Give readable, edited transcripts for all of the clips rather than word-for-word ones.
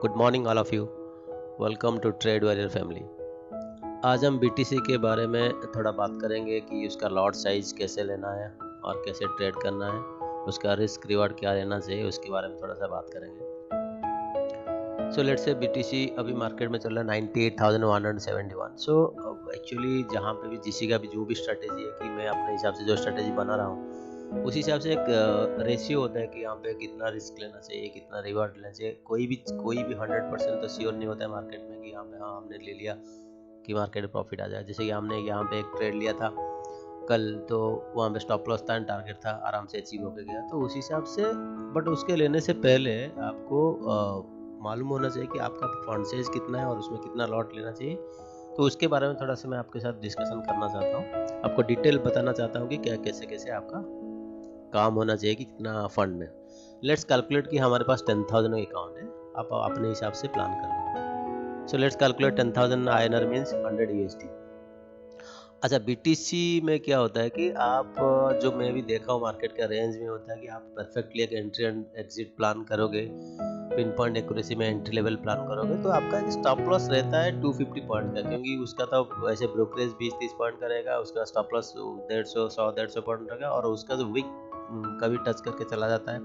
Good morning all of you. Welcome to trade warrior family. आज हम BTC के बारे में थोड़ा बात करेंगे कि उसका लॉट साइज कैसे लेना है और कैसे ट्रेड करना है, उसका रिस्क रिवार्ड क्या लेना चाहिए, उसके बारे में थोड़ा सा बात करेंगे। सो लेट्स से बीटीसी अभी मार्केट में चल रहा है 98,171। सो एक्चुअली जहाँ पे भी जीसी का भी जो भी स्ट्रेटेजी है कि मैं अपने हिसाब से जो स्ट्रेटेजी बना रहा हूँ उस हिसाब से एक रेशियो होता है कि यहाँ पे कितना रिस्क लेना चाहिए, कितना रिवार्ड लेना चाहिए। कोई भी 100% तो श्योर नहीं होता है मार्केट में कि यहाँ पे हमने ले लिया कि मार्केट में प्रॉफिट आ जाए। जैसे कि हमने यहाँ पे एक ट्रेड लिया था कल, तो वहाँ पे स्टॉप लॉस था, टारगेट था, आराम से अचीव होकर गया। तो उस हिसाब से बट उसके लेने से पहले आपको मालूम होना चाहिए कि आपका फंड साइज कितना है और उसमें कितना लॉट लेना चाहिए। तो उसके बारे में थोड़ा सा मैं आपके साथ डिस्कशन करना चाहता हूँ, आपको डिटेल बताना चाहता हूँ कि क्या कैसे कैसे आपका काम होना चाहिए कि कितना फंड में। लेट्स कैलकुलेट कि हमारे पास 10,000 अकाउंट है, आप अपने हिसाब से प्लान कर लो। So let's calculate 10,000 INR means 100 USD। अच्छा, बीटीसी में क्या होता है कि आप जो मैं भी देखा हूँ मार्केट का रेंज में होता है कि आप परफेक्टली एक एंट्री एंड एग्जिट प्लान करोगे, पिन पॉइंट एक्यूरेसी में एंट्री लेवल प्लान करोगे, तो आपका स्टॉप लॉस रहता है 250 पॉइंट का, क्योंकि उसका तो वैसे ब्रोकरेज 20-30 पॉइंट का रहेगा, उसका स्टॉप लॉस 150-100-150 पॉइंट रहेगा, और उसका जो विक कभी टच करके चला जाता है।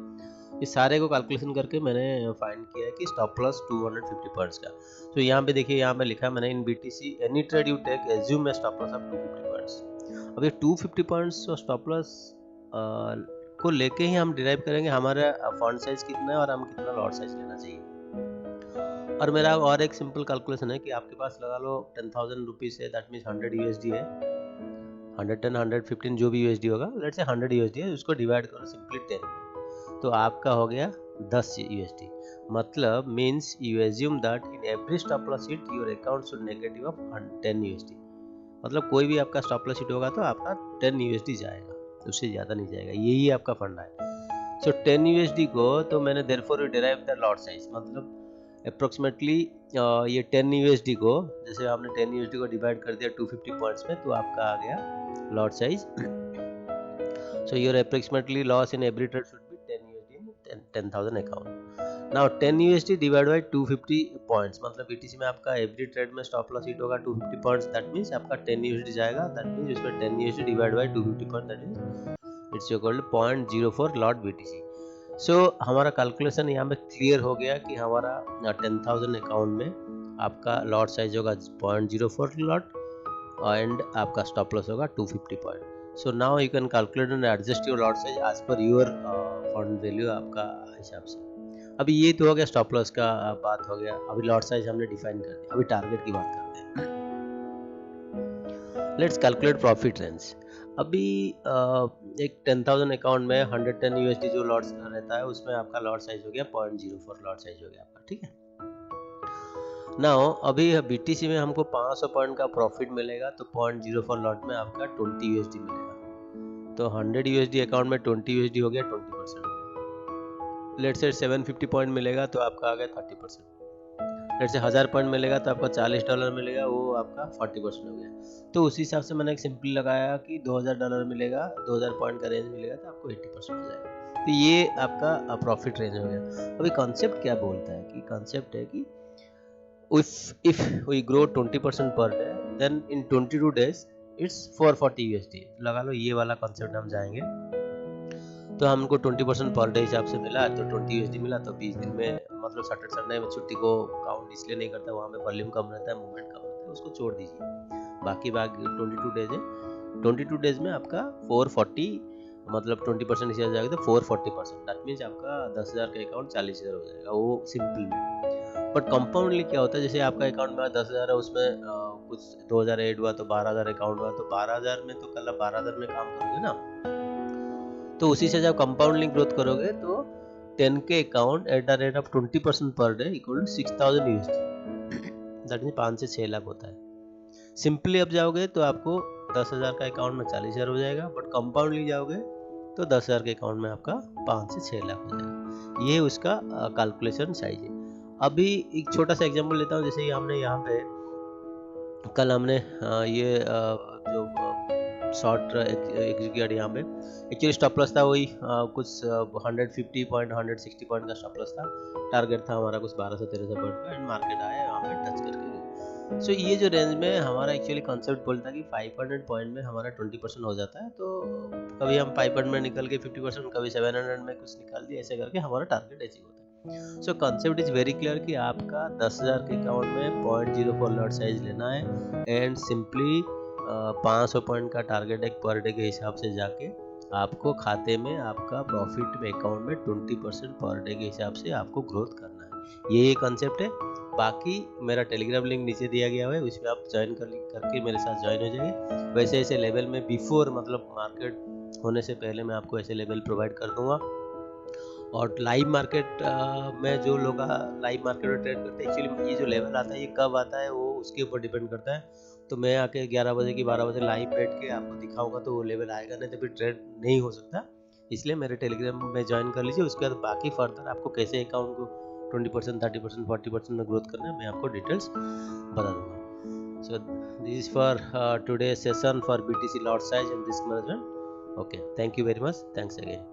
इस सारे को कैलकुलेशन करके मैंने फाइंड किया है कि स्टॉप लॉस 250 पॉइंट्स का। तो यहाँ पे देखिए, यहाँ पे लिखा है मैंने in BTC any trade you take assume a stop loss of 250 points. अब ये 250 पॉइंट्स स्टॉप लॉस को लेके ही हम डिराइव करेंगे हमारा फंड साइज कितना है और हम कितना लॉट साइज लेना चाहिए। और मेरा और एक सिंपल कैलकुलेशन है कि आपके पास लगा लो 10,000 रुपीज है, दैट मीन्स 100 USD है। 110 115 जो भी USD होगा, लेट्स से 100 USD है, उसको डिवाइड करो सिंपली 10 में, तो आपका हो गया 10 USD। मतलब means you assume that in every stop loss hit your account should negative of 10 USD। मतलब कोई भी आपका स्टॉप लॉस हिट होगा तो आपका 10 USD जाएगा, उससे ज़्यादा नहीं जाएगा। यही आपका फंडा है। सो 10 USD को तो मैंने therefore derive the lot size, मतलब अप्रोक्सीमेटली ये 10 USD को, जैसे आपने 10 USD को डिवाइड कर दिया 250 पॉइंट्स में, तो आपका आ गया lot size. So your approximately loss in every trade should be 10 USD in 10,000 account. Now 10 USD divide by 250 points, मतलब बीटीसी में आपका एवरी ट्रेड में स्टॉप लॉस हिट होगा 250 पॉइंट्स, दैट मींस आपका 10 USD जाएगा। दैट मींस उसमें 10 USD divide by 250 point, that means it's equal to 0.04 lot BTC. So हमारा calculation यहाँ पे क्लियर हो गया कि हमारा 10,000 अकाउंट में आपका लॉट साइज होगा 0.04 लॉट एंड आपका स्टॉप लॉस होगा 250 point. So now you can calculate and adjust your lot size as per your fund value आपका हिसाब से। अभी ये तो हो गया स्टॉप लॉस का बात हो गया। अभी लॉट साइज हमने डिफाइन कर दिया, अभी टारगेट की बात करते हैं। Let's calculate profit range. अभी एक 10,000 अकाउंट में 110 USD जो लॉट रहता है, उसमें आपका लॉट साइज हो गया 0.04 लॉट साइज हो गया आपका, ठीक है। नाउ अभी बीटीसी में हमको 500 पॉइंट का प्रॉफिट मिलेगा, तो 0.04 लॉट में आपका 20 USD मिलेगा। तो 100 USD अकाउंट में 20 USD हो गया 20%। लेट्स से 750 पॉइंट मिलेगा तो आपका आ गया 30%। लेट्स से 1000 पॉइंट मिलेगा तो आपका $40 मिलेगा, वो आपका 40% हो गया। तो उस हिसाब से मैंने एक सिंपल लगाया कि $2000 मिलेगा, 2000 पॉइंट का रेंज मिलेगा तो आपको 80% हो जाएगा। तो ये आपका प्रॉफिट रेंज हो गया। अभी कॉन्सेप्ट क्या बोलता है कि कॉन्सेप्ट है कि if we grow 20% per day, then in 22 days it's 440 USD। लगा लो ये वाला कॉन्सेप्ट हम जाएंगे, तो हमको 20% पर डे हिसाब से मिला, तो 20 USD मिला, तो 20 दिन में मतलब सैटरडे संडे में छुट्टी को काउंट इसलिए नहीं करता, वहाँ पे वॉल्यूम कम रहता है, मूवमेंट कम रहता है, उसको छोड़ दीजिए। बाकी 22 डेज है, 22 डेज में आपका 440, मतलब 20% इसे जाएगा तो 440%, दैट मीन्स आपका 10,000 का अकाउंट 40,000 हो जाएगा, वो सिंपल में। बट कंपाउंडली क्या होता है, जैसे आपका अकाउंट में 10,000 है, उसमें कुछ 2,000 ऐड हुआ तो 12,000 अकाउंट हुआ, तो 12,000 में तो कल आप 12,000 में काम करोगे ना, तो उसी से जब कंपाउंडिंग ग्रोथ करोगे तो 10 के account at the rate of 20% per day equal to 6,000 USD, that mean 5 से 6 लाख होता है। सिंपली अब जाओगे तो आपको 10,000 का अकाउंट में 40,000 हो जाएगा, बट कंपाउंडली जाओगे तो 10,000 के अकाउंट में आपका 5 से 6 लाख हो जाएगा। ये उसका कैलकुलेशन साइज है। अभी एक छोटा सा एग्जांपल लेता हूँ, जैसे हमने यहाँ पे कल हमने ये जो शॉर्ट एग्जीक्यूट यहाँ पे। एक्चुअली स्टॉप लॉस था वही कुछ 150 पॉइंट 160 पॉइंट का स्टॉप लॉस था। टारगेट था हमारा कुछ 1200-1300 पॉइंट का, एंड मार्केट आया यहाँ पे टच करके। सो ये जो रेंज में हमारा एक्चुअली कॉन्सेप्ट बोलता है कि 500 पॉइंट में हमारा 20% हो जाता है, तो कभी हम 500 में निकल के 50%, कभी 700 में कुछ निकाल दिया, ऐसे करके हमारा टारगेट अचीव होता है। So concept is very clear कि आपका 10,000 के अकाउंट में 0.04 लॉट साइज लेना है, एंड सिंपली 500 पॉइंट का टारगेट एक पर डे के हिसाब से जाके आपको खाते में आपका प्रॉफिट में अकाउंट में 20% पर डे के हिसाब से आपको ग्रोथ करना है। ये कॉन्सेप्ट है। बाकी मेरा टेलीग्राम लिंक नीचे दिया गया है, उसमें आप ज्वाइन करके मेरे साथ ज्वाइन हो जाइए। वैसे ऐसे लेवल में बिफोर मतलब मार्केट होने से पहले मैं आपको ऐसे लेवल प्रोवाइड कर दूंगा। और लाइव मार्केट में जो लोग लाइव मार्केट में ट्रेड करते हैं, एक्चुअली ये जो लेवल आता है ये कब आता है वो उसके ऊपर डिपेंड करता है। तो मैं आके 11 बजे की 12 बजे लाइव बैठ के आपको दिखाऊंगा तो वो लेवल आएगा, नहीं तो फिर ट्रेड नहीं हो सकता। इसलिए मेरे टेलीग्राम में ज्वाइन कर लीजिए। उसके बाद बाकी फर्दर आपको कैसे अकाउंट को 20%, 30%, 40% में ग्रोथ करना है, मैं आपको डिटेल्स बता दूंगा। So this is for today session for BTC lot size and risk management. Okay, thank you very much, thanks again.